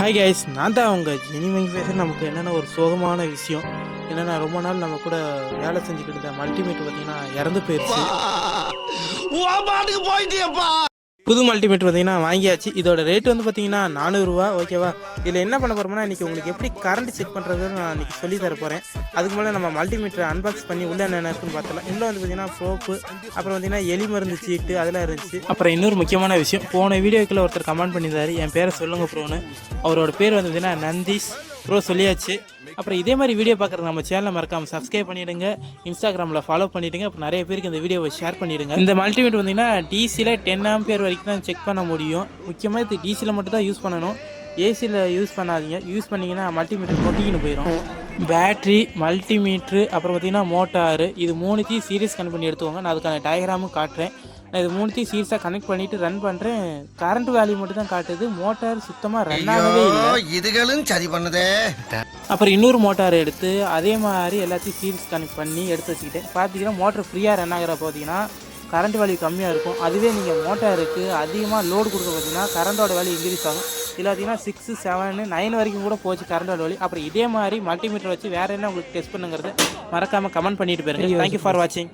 Hi guys, நான் தான் அவங்க ஜெனிமைங் பேச. நமக்கு என்னென்ன ஒரு சோகமான விஷயம் என்னென்னா, ரொம்ப நாள் நம்ம கூட வேலை செஞ்சுக்கிட்டு இருந்த மல்டிமீட்டர் பார்த்தீங்கன்னா இறந்து போயிடுச்சு. புது மல்டிமீட்டர் பார்த்தீங்கன்னா வாங்கியாச்சு. இதோட ரேட் வந்து பார்த்தீங்கன்னா 400 ரூபா. ஓகேவா? இதில் என்ன பண்ண போகிறோம்னா, இன்றைக்கி உங்களுக்கு எப்படி கரண்ட் செக் பண்ணுறதுன்னு நான் இன்றைக்கி சொல்லி தர போகிறேன். அதுக்கு மேலே நம்ம மல்டிமீட்டரை அன்பாக்ஸ் பண்ணி உள்ளே என்ன இருக்குன்னு பார்த்தலாம். இன்னும் வந்து பார்த்தீங்கன்னா சோப்பு, அப்புறம் பார்த்தீங்கன்னா எலி மருந்து சீட்டு அதெல்லாம் இருந்துச்சு. அப்புறம் இன்னொரு முக்கியமான விஷயம், போன வீடியோக்குள்ளே ஒருத்தர் கமெண்ட் பண்ணியிருந்தாரு, என் பேரை சொல்லுங்க ப்ரோன்னு. அவரோட பேர் வந்து பார்த்தீங்கன்னா நந்தீஷ் ப்ரோ சொல்லியாச்சு. அப்புறம் இதே மாதிரி வீடியோ பார்க்குறது நம்ம சேனலை மறக்காமல் சப்ஸ்கிரைப் பண்ணிவிடுங்க, இன்ஸ்டாகிராமில் ஃபாலோ பண்ணிவிடுங்க. அப்புறம் நிறைய பேருக்கு இந்த வீடியோவை ஷேர் பண்ணிவிடுங்க. இந்த மல்டிமீட்டர் வந்தீங்கன்னா டிசியில் 10 ஆம்பியர் வரைக்கும் தான் செக் பண்ண முடியும். முக்கியமாக இது டிசியில் மட்டும் தான் யூஸ் பண்ணணும், ஏசியில் யூஸ் பண்ணாதீங்க. யூஸ் பண்ணிங்கன்னா மல்டிமீட்டர் கொட்டிக்கின்னு போயிடும். பேட்ரி, மல்டிமீட்ரு, அப்புறம் பார்த்திங்கன்னா மோட்டாரு, இது மூணுத்தையும் சீரியஸ் கனெக்ட் பண்ணி எடுத்துக்கோங்க. நான் அதுக்கான டயக்ராமும் காட்டுறேன். நான் இது மூணுத்தையும் சீரியஸாக கனெக்ட் பண்ணிவிட்டு ரன் பண்ணுறேன். கரண்ட் வேல்யூ மட்டும் தான் காட்டுது, மோட்டார் சுத்தமாக ரன் ஆகவே இல்லை. இதுகளும் சரி பண்ணுதே. அப்புறம் இன்னொரு மோட்டார் எடுத்து அதே மாதிரி எல்லாத்தையும் சீரியஸ் கனெக்ட் பண்ணி எடுத்து வச்சுக்கிட்டேன். பார்த்தீங்கன்னா மோட்டர் ஃப்ரீயாக ரன் ஆகிற பார்த்தீங்கன்னா கரண்ட் வேல்யூ கம்மியாக இருக்கும். அதுவே நீங்கள் மோட்டாருக்கு அதிகமாக லோடு கொடுக்க பார்த்தீங்கன்னா கரண்டோட வேல்யூ இன்க்ரீஸ் ஆகும். இதில் பார்த்தீங்கன்னா 6, 7, 9 வரைக்கும் கூட போச்சு கரண்டோட வேல்யூ. அப்புறம் இதே மாதிரி மல்டிமீட்டர் வச்சு வேறு என்ன உங்களுக்கு டெஸ்ட் பண்ணுங்கிறது மறக்காமல் கமெண்ட் பண்ணிட்டு போயிருங்க. தேங்க்யூ ஃபார் வாட்சிங்.